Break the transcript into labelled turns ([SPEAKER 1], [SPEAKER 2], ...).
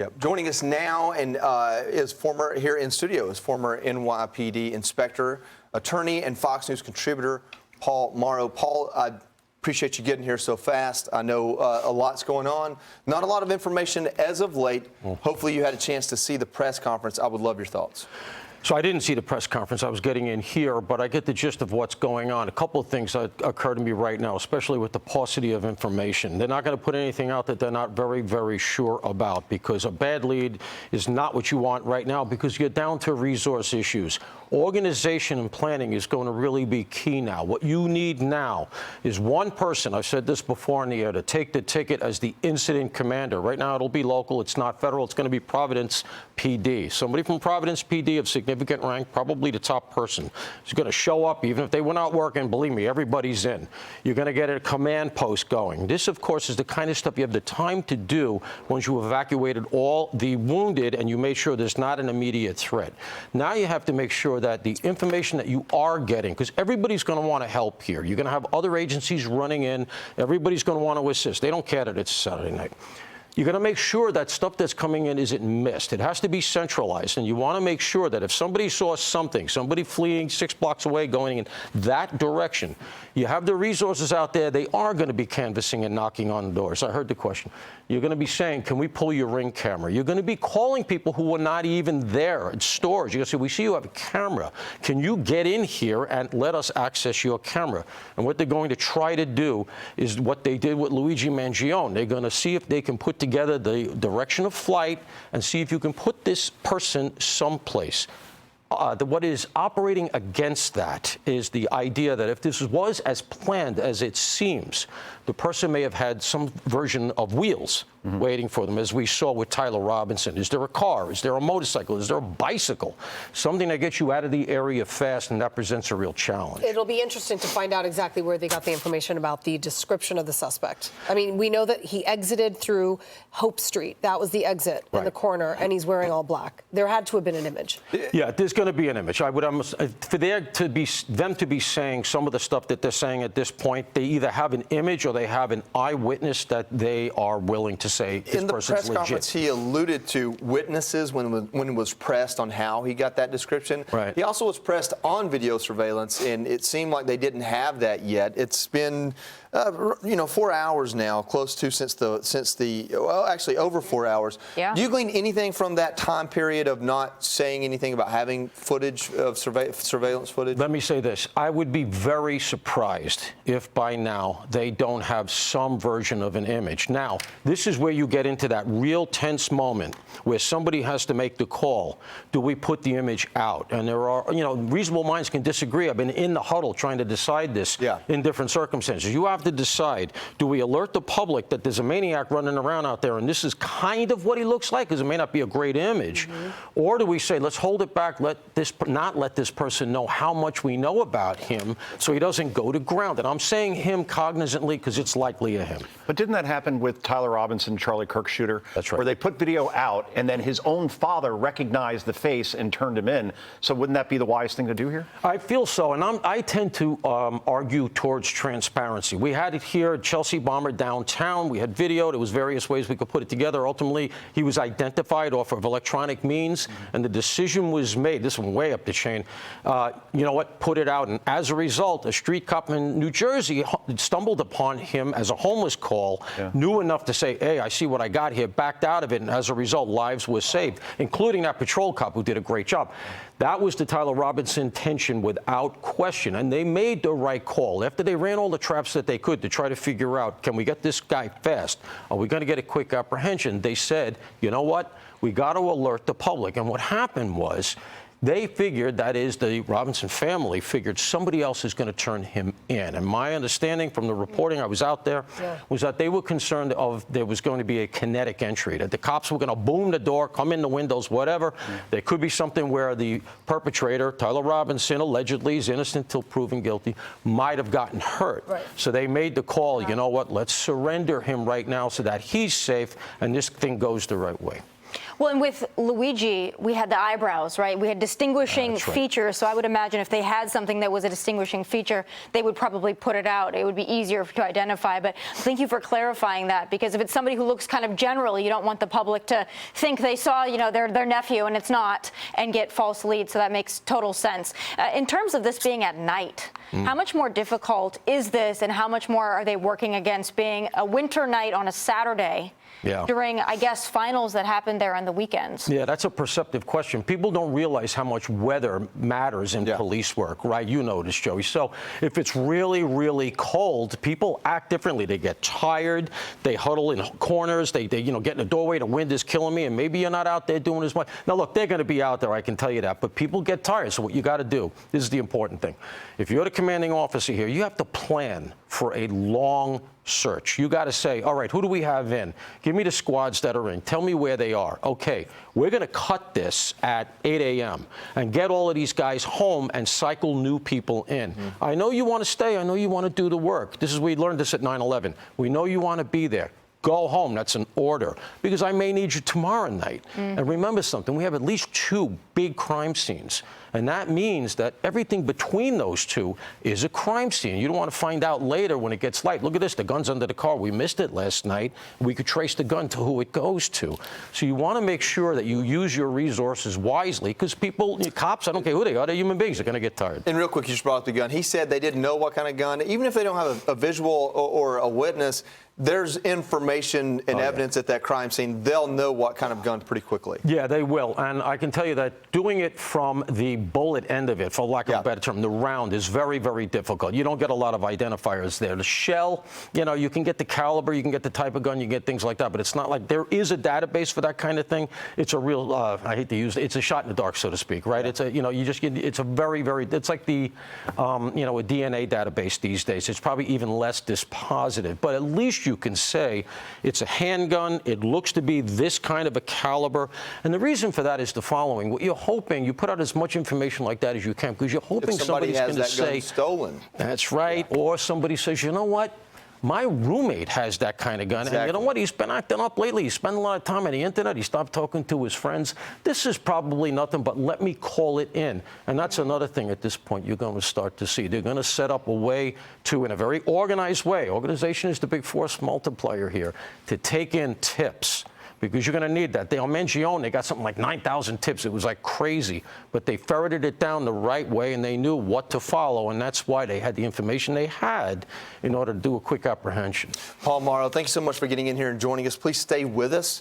[SPEAKER 1] Yep. Joining us now and is former here in studio is former NYPD inspector, attorney, and Fox News contributor Paul Mauro. Paul, I appreciate you getting here so fast. I know a lot's going on. Not a lot of information as of late. Hopefully you had a chance to see the press conference. I would love your thoughts.
[SPEAKER 2] So I didn't see the press conference. I was getting in here, but I get the gist of what's going on. A couple of things that occur to me right now, especially with the paucity of information. They're not going to put anything out that they're not very, very sure about, because a bad lead is not what you want right now, because you're down to resource issues. Organization and planning is going to really be key now. What you need now is one person, I've said this before in the air, to take the ticket as the incident commander. Right now it'll be local, it's not federal, it's going to be Providence PD. Somebody from Providence PD of significant rank, probably the top person, is going to show up. Even if they went out working, believe me, everybody's in. You're going to get a command post going. This, of course, is the kind of stuff you have the time to do once you've evacuated all the wounded and you make sure there's not an immediate threat. Now you have to make sure that the information that you are getting, because everybody's going to want to help here. You're going to have other agencies running in. Everybody's going to want to assist. They don't care that it's Saturday night. You're going to make sure that stuff that's coming in isn't missed. It has to be centralized, and you want to make sure that if somebody saw something, somebody fleeing 6 blocks away going in that direction, you have the resources out there. They are going to be canvassing and knocking on doors. I heard the question. You're going to be saying, can we pull your Ring camera? You're going to be calling people who were not even there at stores. You're going to say, we see you have a camera. Can you get in here and let us access your camera? And what they're going to try to do is what they did with Luigi Mangione. They're going to see if they can put together the direction of flight and see if you can put this person someplace. What is operating against that is the idea that if this was as planned as it seems, the person may have had some version of wheels waiting for them, as we saw with Tyler Robinson. Is there a car? Is there a motorcycle? Is there a bicycle? Something that gets you out of the area fast, and that presents a real challenge.
[SPEAKER 3] It'll be interesting to find out exactly where they got the information about the description of the suspect. I mean, we know that he exited through Hope Street. That was the exit in the corner, and he's wearing all black. There had to have been an image.
[SPEAKER 2] Yeah, there's going to be an image. I would almost, for them to be saying some of the stuff that they're saying at this point, they either have an image or they have an eyewitness that they are willing to say this person's legit.
[SPEAKER 1] In the press conference, he alluded to witnesses when he was pressed on how he got that description.
[SPEAKER 2] Right.
[SPEAKER 1] He also was pressed on video surveillance, and it seemed like they didn't have that yet. It's been, 4 hours now, close to since the well, actually over 4 hours.
[SPEAKER 4] Yeah.
[SPEAKER 1] Do you glean anything from that time period of not saying anything about having footage of surveillance footage?
[SPEAKER 2] Let me say this. I would be very surprised if by now they don't have some version of an image. Now, this is where you get into that real tense moment where somebody has to make the call. Do we put the image out? And there are, reasonable minds can disagree. I've been in the huddle trying to decide this in different circumstances. You have to decide, do we alert the public that there's a maniac running around out there and this is kind of what he looks like, because it may not be a great image, or do we say, let's hold it back, not let this person know how much we know about him so he doesn't go to ground. And I'm saying him cognizantly because it's likely a him.
[SPEAKER 5] But didn't that happen with Tyler Robinson, Charlie Kirk shooter?
[SPEAKER 2] That's right.
[SPEAKER 5] Where they put video out and then his own father recognized the face and turned him in. So wouldn't that be the wise thing to do here?
[SPEAKER 2] I feel so, and I tend to argue towards transparency. We had it here at Chelsea Bomber downtown. We had video. There was various ways we could put it together. Ultimately, he was identified off of electronic means, and the decision was made. This went way up the chain. You know what? Put it out, and as a result, a street cop in New Jersey stumbled upon him as a homeless call, knew enough to say, hey, I see what I got here, backed out of it, and as a result, lives were saved, including that patrol cop who did a great job. That was the Tyler Robinson intention without question, and they made the right call. After they ran all the traps that they could to try to figure out, can we get this guy fast? Are we going to get a quick apprehension? They said, you know what? We got to alert the public. And what happened was, they figured, that is, the Robinson family figured somebody else is going to turn him in. And my understanding from the reporting, I was out there, was that they were concerned there was going to be a kinetic entry, that the cops were going to boom the door, come in the windows, whatever. There could be something where the perpetrator, Tyler Robinson, allegedly is innocent until proven guilty, might have gotten hurt. So they made the call, you know what, let's surrender him right now so that he's safe and this thing goes the right way.
[SPEAKER 4] Well, and with Luigi, we had the eyebrows, right? We had distinguishing features. So I would imagine if they had something that was a distinguishing feature, they would probably put it out. It would be easier to identify. But thank you for clarifying that, because if it's somebody who looks kind of general, you don't want the public to think they saw, their nephew and it's not, and get false leads. So that makes total sense. In terms of this being at night, how much more difficult is this, and how much more are they working against being a winter night on a Saturday?
[SPEAKER 2] Yeah.
[SPEAKER 4] During, I guess, finals that happen there on the weekends?
[SPEAKER 2] Yeah, that's a perceptive question. People don't realize how much weather matters in police work, right? You know this, Joey. So if it's really, really cold, people act differently. They get tired. They huddle in corners. They get in the doorway. The wind is killing me, and maybe you're not out there doing as much. Now, look, they're going to be out there, I can tell you that. But people get tired. So what you got to do, this is the important thing. If you're the commanding officer here, you have to plan for a long search. You got to say, all right, who do we have in? Give me the squads that are in. Tell me where they are. Okay, we're going to cut this at 8 a.m. and get all of these guys home and cycle new people in. I know you want to stay. I know you want to do the work. We learned this at 9/11. We know you want to be there. Go home. That's an order, because I may need you tomorrow night. And remember something, we have at least 2 big crime scenes. And that means that everything between those 2 is a crime scene. You don't want to find out later when it gets light. Look at this, the gun's under the car. We missed it last night. We could trace the gun to who it goes to. So you want to make sure that you use your resources wisely, because cops, I don't care who they are, they're human beings. They're going to get tired.
[SPEAKER 1] And real quick, you just brought up the gun. He said they didn't know what kind of gun. Even if they don't have a visual or a witness, there's information and evidence at that crime scene. They'll know what kind of gun pretty quickly.
[SPEAKER 2] Yeah, they will. And I can tell you that doing it from the bullet end of it, for lack of a better term, the round, is very, very difficult. You don't get a lot of identifiers there. The shell, you can get the caliber, you can get the type of gun, you can get things like that, but it's not like there is a database for that kind of thing. It's a real, I hate to use it, it's a shot in the dark, so to speak, right? It's a, it's a very, very, it's like the, a DNA database these days. It's probably even less dispositive, but at least you can say it's a handgun, it looks to be this kind of a caliber, and the reason for that is the following. What you're hoping, you put out as much information like that as you can, because you're hoping somebody's going to say,
[SPEAKER 1] gun stolen.
[SPEAKER 2] That's right, or somebody says, you know what? My roommate has that kind of gun, and you know what? He's been acting up lately. He's spending a lot of time on the internet. He stopped talking to his friends. This is probably nothing, but let me call it in. And that's another thing at this point you're going to start to see. They're going to set up a way to, in a very organized way, organization is the big force multiplier here, to take in tips. Because you're going to need that. They, on Mangione, they got something like 9,000 tips. It was like crazy. But they ferreted it down the right way, and they knew what to follow. And that's why they had the information they had in order to do a quick apprehension.
[SPEAKER 1] Paul Mauro, thank you so much for getting in here and joining us. Please stay with us.